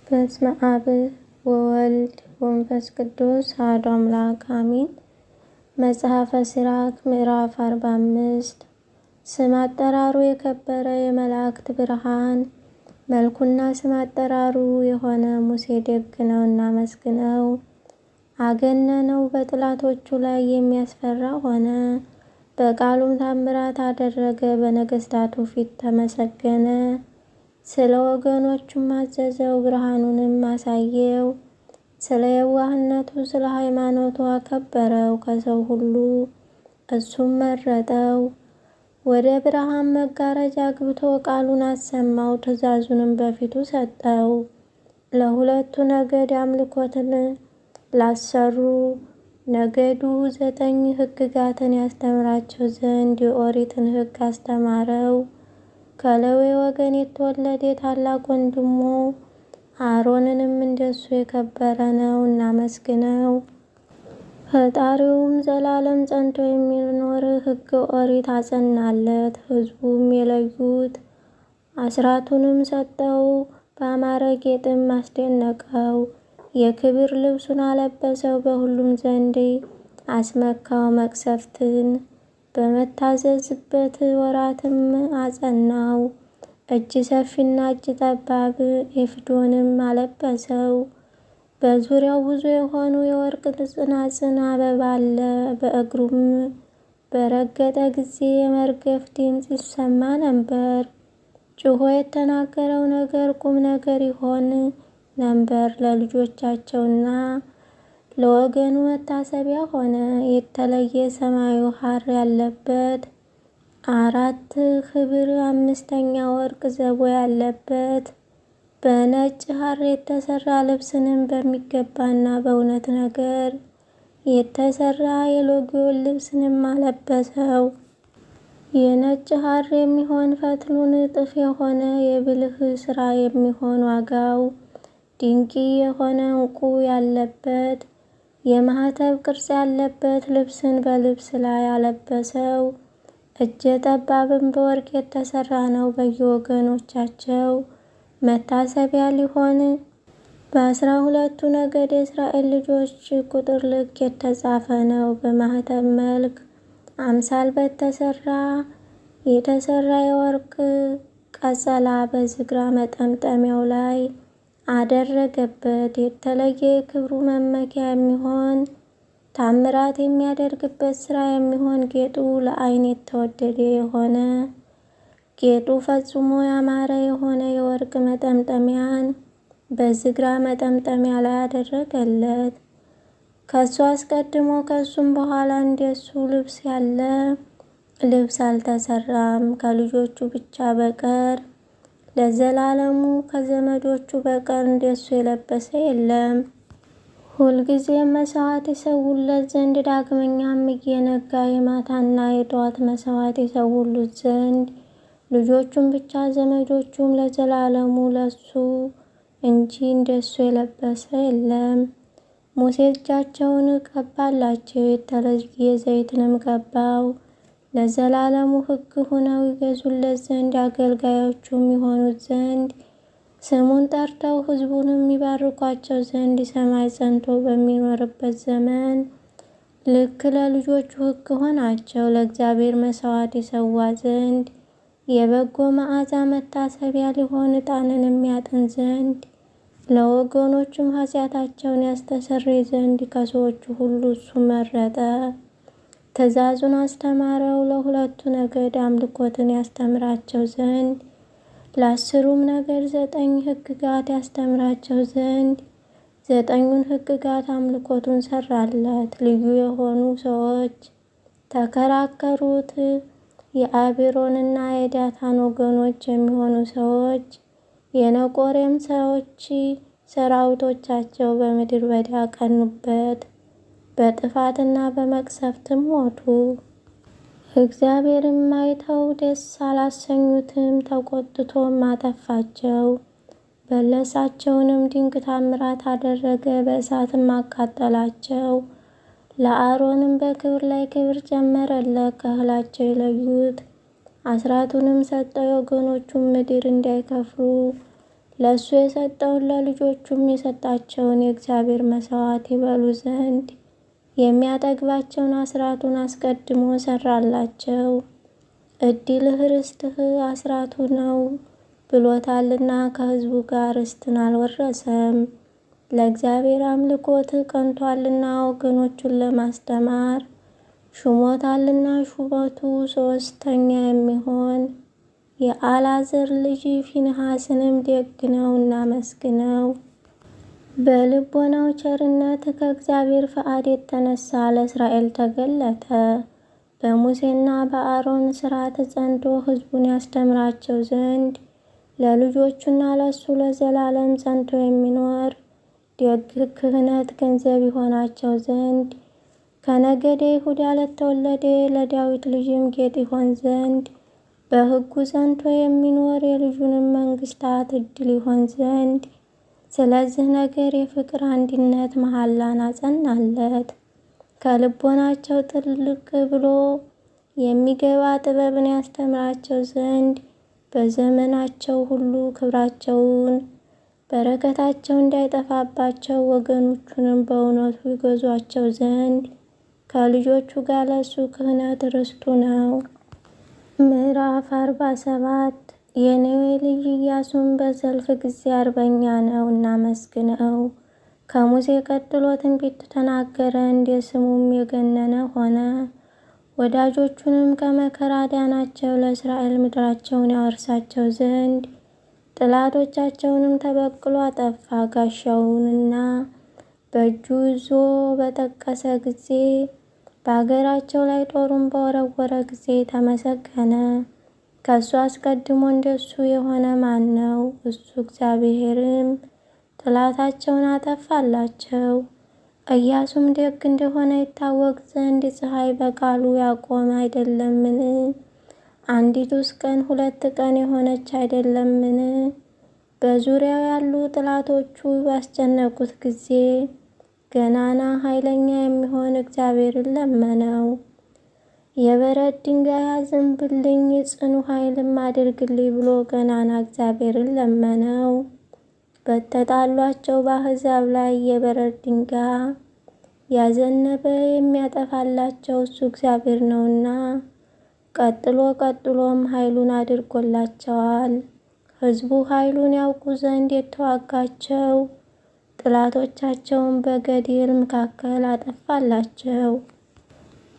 በስመ አብ ወወልድ ወመንፈስ ቅዱስ አሐዱ አምላክ አሜን። መጽሐፈ ሲራክ ምዕራፍ 45 ስም አጠራሩ የከበረ የመላእክት ብርሃን መልኩና ስም አጠራሩ የሆነ ሙሴ ደግ ነው፣ እናመስግነው። አገነነው፣ በጠላቶቹ ላይ የሚያስፈራ ሆነ። በቃሉም ታምራት አደረገ፣ በነገሥታቱ ፊት ተመሰገነ። ስለ ወገኖቹም አዘዘው፣ ብርሃኑንም አሳየው። ስለ የዋህነቱ ስለ ሃይማኖቱ አከበረው፣ ከሰው ሁሉ እሱም መረጠው። ወደ ብርሃን መጋረጃ አግብቶ ቃሉን አሰማው፣ ትእዛዙንም በፊቱ ሰጠው። ለሁለቱ ነገድ አምልኮትን ላሰሩ ነገዱ 9 ሕግጋትን ያስተምራቸው ዘንድ የኦሪትን ሕግ አስተማረው። ከሌዊ ወገን የተወለደ ታላቅ ወንድሙ አሮንንም እንደሱ የከበረ ነው፣ እናመስግነው። ፈጣሪውም ዘላለም ጸንቶ የሚኖር ሕገ ኦሪት አጸናለት። ሕዝቡም የለዩት አስራቱንም ሰጠው፣ በአማረ ጌጥም አስደነቀው። የክብር ልብሱን አለበሰው፣ በሁሉም ዘንድ አስመካው። መቅሰፍትን በመታዘዝበት ወራትም አጸናው። እጅ ሰፊና እጅ ጠባብ ኤፉድንም አለበሰው። በዙሪያው ብዙ የሆኑ የወርቅ ጽናጽን አበባ አለ። በእግሩም በረገጠ ጊዜ የመርገፍ ድምፅ ይሰማ ነበር። ጩኾ የተናገረው ነገር ቁም ነገር ይሆን ነበር። ለልጆቻቸውና ለወገኑ መታሰቢያ ሆነ። የተለየ ሰማያዊ ሐር ያለበት 4 ኅብር 5ኛ ወርቅ ዘቦ ያለበት በነጭ ሐር የተሰራ ልብስንም በሚገባና በእውነት ነገር የተሰራ የሎጊዮን ልብስንም አለበሰው። የነጭ ሐር የሚሆን ፈትሉን እጥፍ የሆነ የብልህ ሥራ የሚሆን ዋጋው ድንቂ የሆነ ዕንቁ ያለበት የማኅተብ ቅርጽ ያለበት ልብስን በልብስ ላይ አለበሰው። እጀ ጠባብም በወርቅ የተሰራ ነው። በየወገኖቻቸው መታሰቢያ ሊሆን በ12ቱ ነገድ የእስራኤል ልጆች ቁጥር ልክ የተጻፈ ነው። በማኅተብ መልክ አምሳል የተሰራ የወርቅ ቀጸላ በዝግራ መጠምጠሚያው ላይ አደረገበት። የተለየ የክብሩ መመኪያ የሚሆን ታምራት የሚያደርግበት ሥራ የሚሆን ጌጡ ለዓይን የተወደደ የሆነ ጌጡ ፈጽሞ ያማረ የሆነ የወርቅ መጠምጠሚያን በዝግራ መጠምጠሚያ ላይ አደረገለት። ከሱ አስቀድሞ ከሱም በኋላ እንደሱ ልብስ ያለ ልብስ አልተሰራም፣ ከልጆቹ ብቻ በቀር ለዘላለሙ ከዘመዶቹ በቀር እንደሱ የለበሰ የለም። ሁልጊዜም መሥዋዕት ይሰውለት ዘንድ ዳግመኛም እየነጋ የማታና የጠዋት መሥዋዕት ይሰውሉት ዘንድ ልጆቹም ብቻ ዘመዶቹም ለዘላለሙ ለሱ እንጂ እንደሱ የለበሰ የለም። ሙሴ እጃቸውን ቀባላቸው፣ የተለየ ዘይትንም ቀባው። ለዘላለሙ ሕግ ሆነው ይገዙለት ዘንድ አገልጋዮቹም ይሆኑት ዘንድ ስሙን ጠርተው ሕዝቡንም ይባርኳቸው ዘንድ ሰማይ ጸንቶ በሚኖርበት ዘመን ልክ ለልጆቹ ሕግ ሆናቸው። ለእግዚአብሔር መሥዋዕት ይሰዋ ዘንድ የበጎ መዓዛ መታሰቢያ ሊሆን ዕጣንንም ያጥን ዘንድ ለወገኖቹም ኃጢአታቸውን ያስተሰርይ ዘንድ ከሰዎቹ ሁሉ እሱ መረጠ። ትእዛዙን አስተማረው። ለሁለቱ ነገድ አምልኮትን ያስተምራቸው ዘንድ ለ10ሩም ነገድ 9 ሕግጋት ያስተምራቸው ዘንድ 9ኙን ሕግጋት አምልኮቱን ሰራለት። ልዩ የሆኑ ሰዎች ተከራከሩት። የአቤሮንና የዳታን ወገኖች የሚሆኑ ሰዎች የነቆሬም ሰዎች ሰራዊቶቻቸው በምድረ በዳ ቀኑበት፣ በጥፋትና በመቅሰፍትም ሞቱ። እግዚአብሔርም አይተው ደስ አላሰኙትም፣ ተቆጥቶም አጠፋቸው። በለሳቸውንም ድንቅ ታምራት አደረገ፣ በእሳትም አቃጠላቸው። ለአሮንም በክብር ላይ ክብር ጨመረለት። ከእህላቸው የለዩት አስራቱንም ሰጠው። የወገኖቹን ምድር እንዳይከፍሉ ለእሱ የሰጠውን ለልጆቹም የሰጣቸውን የእግዚአብሔር መሥዋዕት ይበሉ ዘንድ የሚያጠግባቸውን አስራቱን አስቀድሞ ሠራላቸው። ዕድልህ ርስትህ አስራቱ ነው ብሎታልና ከሕዝቡ ጋር ርስትን አልወረሰም። ለእግዚአብሔር አምልኮት ቀንቶአልና ወገኖቹን ለማስተማር ሹሞታልና ሹመቱ ሦስተኛ የሚሆን የአልዓዛር ልጅ ፊንሐስንም ደግ ነው እናመስግነው። በልቦናው ቸርነት ከእግዚአብሔር ፈቃድ የተነሳ ለእስራኤል ተገለጠ። በሙሴና በአሮን ሥርዓት ጸንቶ ሕዝቡን ያስተምራቸው ዘንድ ለልጆቹና ለእሱ ለዘላለም ጸንቶ የሚኖር ደግ ክህነት ገንዘብ ይሆናቸው ዘንድ ከነገደ ይሁዳ ለተወለደ ለዳዊት ልጅም ጌጥ ይሆን ዘንድ በሕጉ ጸንቶ የሚኖር የልጁንም መንግሥታት ዕድል ይሆን ዘንድ ስለዚህ ነገር የፍቅር አንድነት መሐላን አጸናለት። ከልቦናቸው ጥልቅ ብሎ የሚገባ ጥበብን ያስተምራቸው ዘንድ በዘመናቸው ሁሉ ክብራቸውን በረከታቸው እንዳይጠፋባቸው ወገኖቹንም በእውነቱ ይገዟቸው ዘንድ ከልጆቹ ጋር ለእሱ ክህነት ርስቱ ነው። ምዕራፍ 47 የነዌ ልጅ ኢያሱም በሰልፍ ጊዜ አርበኛ ነው እናመስግነው። ከሙሴ ቀጥሎ ትንቢት ተናገረ፣ እንደ ስሙም የገነነ ሆነ። ወዳጆቹንም ከመከራ አዳናቸው፣ ለእስራኤል ምድራቸውን ያወርሳቸው ዘንድ ጠላቶቻቸውንም ተበቅሎ አጠፋ። ጋሻውንና በእጁ ይዞ በጠቀሰ ጊዜ በአገራቸው ላይ ጦሩን በወረወረ ጊዜ ተመሰገነ። ከእሱ አስቀድሞ እንደሱ የሆነ ማን ነው? እሱ እግዚአብሔርም ጠላታቸውን አጠፋላቸው። ኢያሱም ደግ እንደሆነ ይታወቅ ዘንድ ፀሐይ በቃሉ ያቆመ አይደለምን? አንዲቱስ ቀን 2 ቀን የሆነች አይደለምን? በዙሪያው ያሉ ጠላቶቹ ባስጨነቁት ጊዜ ገናና ኃይለኛ የሚሆን እግዚአብሔርን ለመነው። የበረድ ድንጋይ አዝንብልኝ ጽኑ ኃይልም አድርግልኝ ብሎ ገናና እግዚአብሔርን ለመነው። በተጣሏቸው በአሕዛብ ላይ የበረድ ድንጋይ ያዘነበ የሚያጠፋላቸው እሱ እግዚአብሔር ነውና ቀጥሎም ኃይሉን አድርጎላቸዋል። ሕዝቡ ኃይሉን ያውቁ ዘንድ የተዋጋቸው ጠላቶቻቸውን በገደል መካከል አጠፋላቸው።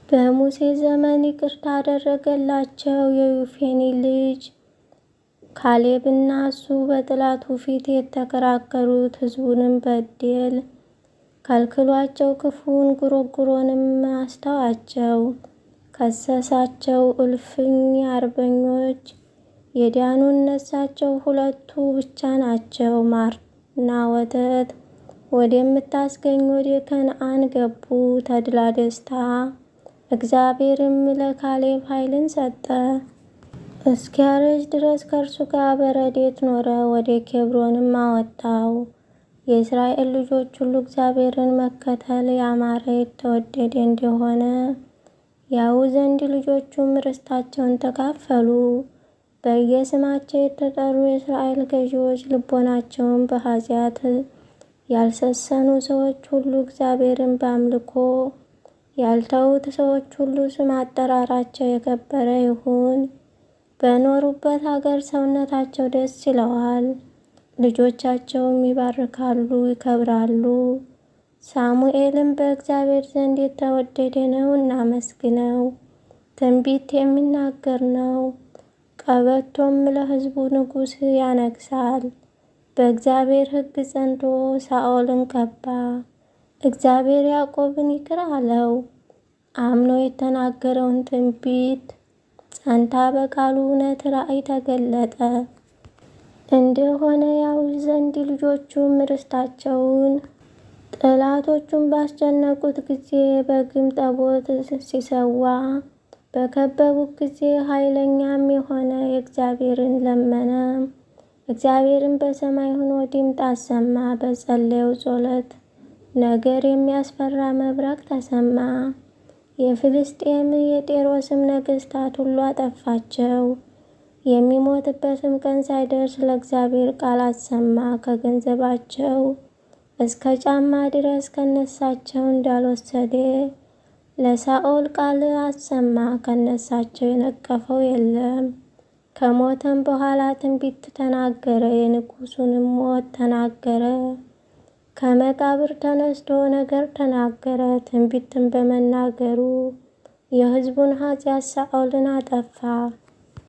በሙሴ ዘመን ይቅርታ አደረገላቸው። የዮፎኒ ልጅ ካሌብና እሱ በጠላቱ ፊት የተከራከሩት ሕዝቡንም በደል ከልክሏቸው፣ ክፉን ጉሮሮንም አስተዋቸው። ከሰሳቸው እልፍኝ አርበኞች የዳኑ እነሳቸው 2 ብቻ ናቸው። ማርና ወተት ወደምታስገኝ ወደ ከነዓን ገቡ ተድላ ደስታ። እግዚአብሔርም ለካሌብ ኃይልን ሰጠ። እስኪያረጅ ድረስ ከእርሱ ጋር በረድኤት ኖረ። ወደ ኬብሮንም አወጣው። የእስራኤል ልጆች ሁሉ እግዚአብሔርን መከተል ያማረ የተወደደ እንደሆነ ያው ዘንድ ልጆቹም ርስታቸውን ተካፈሉ። በየስማቸው የተጠሩ የእስራኤል ገዢዎች ልቦናቸውን በኃጢአት ያልሰሰኑ ሰዎች ሁሉ እግዚአብሔርን በአምልኮ ያልተዉት ሰዎች ሁሉ ስም አጠራራቸው የከበረ ይሁን። በኖሩበት ሀገር ሰውነታቸው ደስ ይለዋል፣ ልጆቻቸውም ይባርካሉ ይከብራሉ። ሳሙኤልም በእግዚአብሔር ዘንድ የተወደደ ነው እናመስግነው። ትንቢት የሚናገር ነው፣ ቀበቶም ለሕዝቡ ንጉሥ ያነግሣል። በእግዚአብሔር ሕግ ጸንቶ ሳኦልን ቀባ። እግዚአብሔር ያዕቆብን ይቅር አለው። አምኖ የተናገረውን ትንቢት ጸንታ በቃሉ እውነት ራእይ ተገለጠ እንደሆነ ያው ዘንድ ልጆቹም ርስታቸውን ጠላቶቹን ባስጨነቁት ጊዜ በግም ጠቦት ሲሰዋ በከበቡት ጊዜ ኃይለኛም የሆነ የእግዚአብሔርን ለመነ። እግዚአብሔርን በሰማይ ሆኖ ድምፅ አሰማ። በጸለየው ጸሎት ነገር የሚያስፈራ መብረቅ ተሰማ። የፍልስጤም የጤሮስም ነገሥታት ሁሉ አጠፋቸው። የሚሞትበትም ቀን ሳይደርስ ለእግዚአብሔር ቃል አሰማ። ከገንዘባቸው እስከ ጫማ ድረስ ከነሳቸው እንዳልወሰደ ለሳኦል ቃል አሰማ። ከነሳቸው የነቀፈው የለም። ከሞተም በኋላ ትንቢት ተናገረ፣ የንጉሱንም ሞት ተናገረ። ከመቃብር ተነስቶ ነገር ተናገረ። ትንቢትን በመናገሩ የሕዝቡን ኃጢአት ሳኦልን አጠፋ።